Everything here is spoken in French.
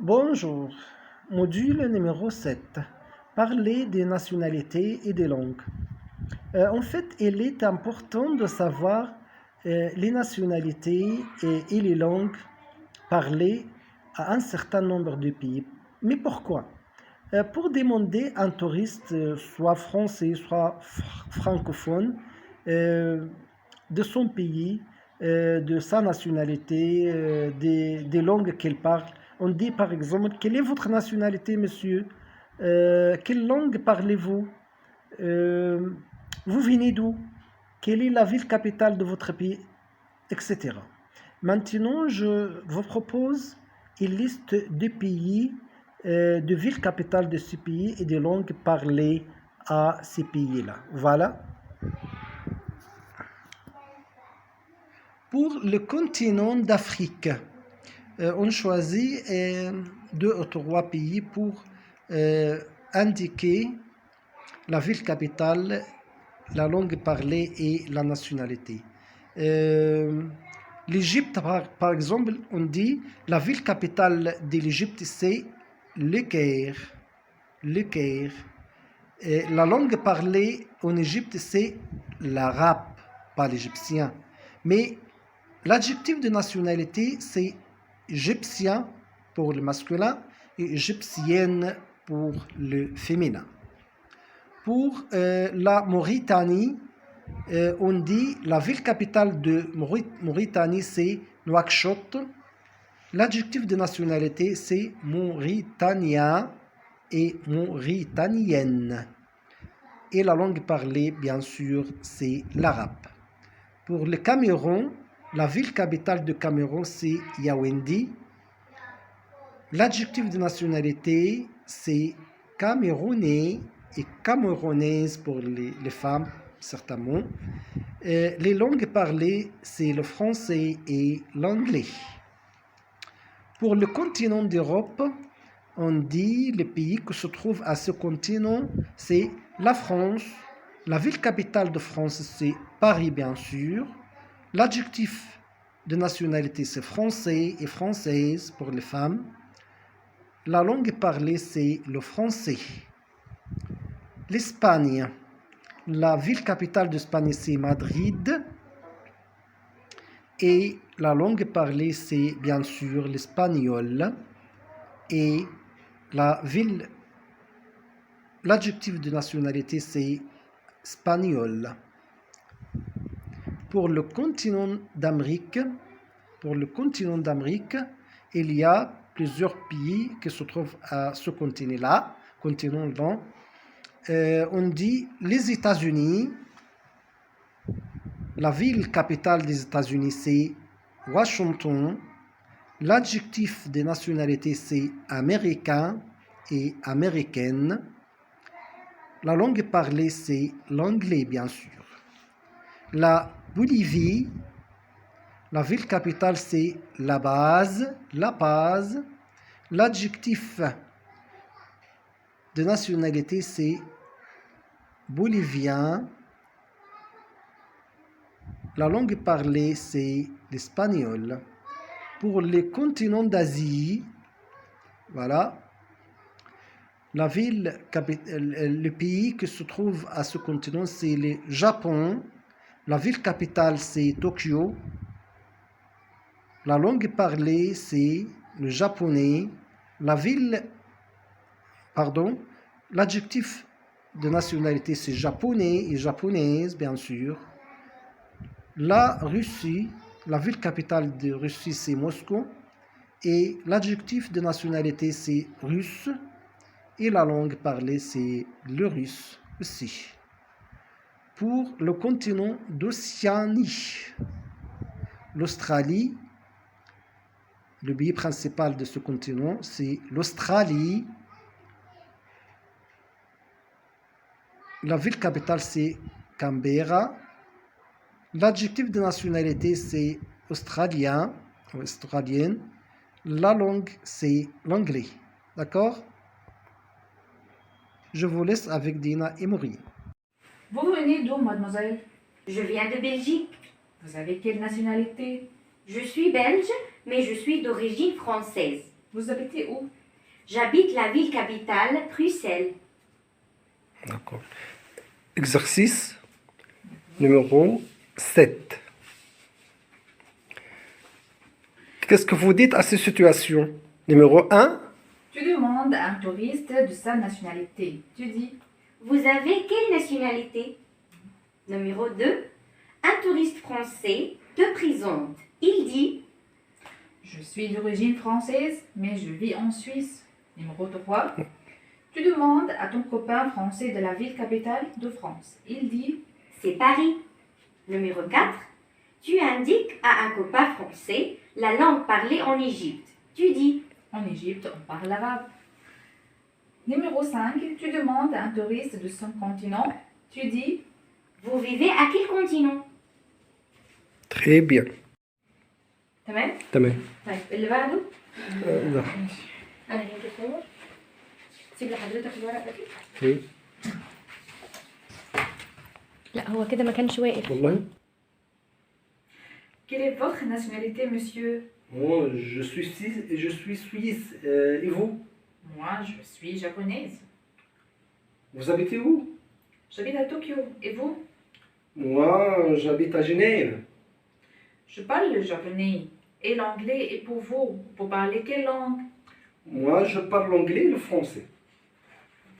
Bonjour. Module numéro 7. Parler des nationalités et des langues. En fait, il est important de savoir les nationalités et les langues parlées à un certain nombre de pays. Mais pourquoi? Pour demander à un touriste, soit français, soit francophone, euh, de son pays, de sa nationalité, des langues qu'il parle. On dit par exemple, quelle est votre nationalité, monsieur? Quelle langue parlez-vous? Euh, Vous venez d'où? Quelle est la ville capitale de votre pays? Etc. Maintenant, je vous propose une liste de pays, de villes capitales de ces pays et des langues parlées à ces pays-là. Voilà. Pour le continent d'Afrique, on choisit deux ou trois pays pour indiquer la ville capitale, la langue parlée et la nationalité. L'Égypte, par exemple, on dit la ville capitale de l'Égypte, c'est le Caire. Le Caire. Et la langue parlée en Égypte, c'est l'arabe, pas l'égyptien. Mais l'adjectif de nationalité, c'est égyptien pour le masculin et égyptienne pour le féminin. Pour la Mauritanie, on dit la ville capitale de Mauritanie, c'est Nouakchott. L'adjectif de nationalité, c'est mauritanien et mauritanienne. Et la langue parlée, bien sûr, c'est l'arabe. Pour le Cameroun, la ville capitale de Cameroun, c'est Yaoundé. L'adjectif de nationalité, c'est camerounais et camerounaise pour les femmes, certainement. Les langues parlées, c'est le français et l'anglais. Pour le continent d'Europe, on dit les pays qui se trouvent à ce continent, c'est la France. La ville capitale de France, c'est Paris, bien sûr. L'adjectif de nationalité, c'est français et française pour les femmes. La langue parlée, c'est le français. L'Espagne. La ville capitale d'Espagne, c'est Madrid. Et la langue parlée, c'est bien sûr l'espagnol. Et l'adjectif de nationalité, c'est espagnol. Pour le continent d'Amérique, il y a plusieurs pays qui se trouvent à ce continent-là. On dit les États-Unis. La ville capitale des États-Unis, c'est Washington. L'adjectif de nationalité, c'est américain et américaine. La langue parlée, c'est l'anglais, bien sûr. La Bolivie, la ville capitale, c'est La Paz. L'adjectif de nationalité, c'est bolivien. La langue parlée, c'est l'espagnol. Pour les continents d'Asie, voilà, le pays qui se trouve à ce continent, c'est le Japon. La ville capitale, c'est Tokyo. La langue parlée, c'est le japonais. L'adjectif de nationalité, c'est japonais et japonaise, bien sûr. La Russie, la ville capitale de Russie, c'est Moscou. Et l'adjectif de nationalité, c'est russe. Et la langue parlée, c'est le russe aussi. Pour le continent d'Océanie, l'Australie, le pays principal de ce continent, c'est l'Australie. La ville capitale, c'est Canberra. L'adjectif de nationalité, c'est australien ou australienne. La langue, c'est l'anglais. D'accord? Je vous laisse avec Dina et Maurice. Vous venez d'où, mademoiselle? Je viens de Belgique. Vous avez quelle nationalité? Je suis belge, mais je suis d'origine française. Vous habitez où? J'habite la ville capitale, Bruxelles. D'accord. Exercice numéro 7. Qu'est-ce que vous dites à ces situations? Numéro 1. Tu demandes à un touriste de sa nationalité. Tu dis Vous avez quelle nationalité? Numéro 2. Un touriste français te présente. Il dit je suis d'origine française, mais je vis en Suisse. Numéro 3. Tu demandes à ton copain français de la ville capitale de France. Il dit c'est Paris. Numéro 4. Tu indiques à un copain français la langue parlée en Égypte. Tu dis en Égypte, on parle arabe. Numéro 5. Tu demandes à un touriste de son continent. Tu dis vous vivez à quel continent? Très bien. تمام؟ تمام. طيب اللي بعده لا. انا هجيب الصور. سيب لحضرتك الورقه دي. Oui. لا هو كده ما كانش واقف. والله. quelle est votre nationalité, monsieur? Moi, je suis suisse. Et vous? Moi, je suis japonaise. Vous habitez où? J'habite à Tokyo. Et vous? Moi, j'habite à Genève. Je parle le japonais. Et l'anglais est pour vous. Vous parlez quelle langue? Moi, je parle l'anglais et le français.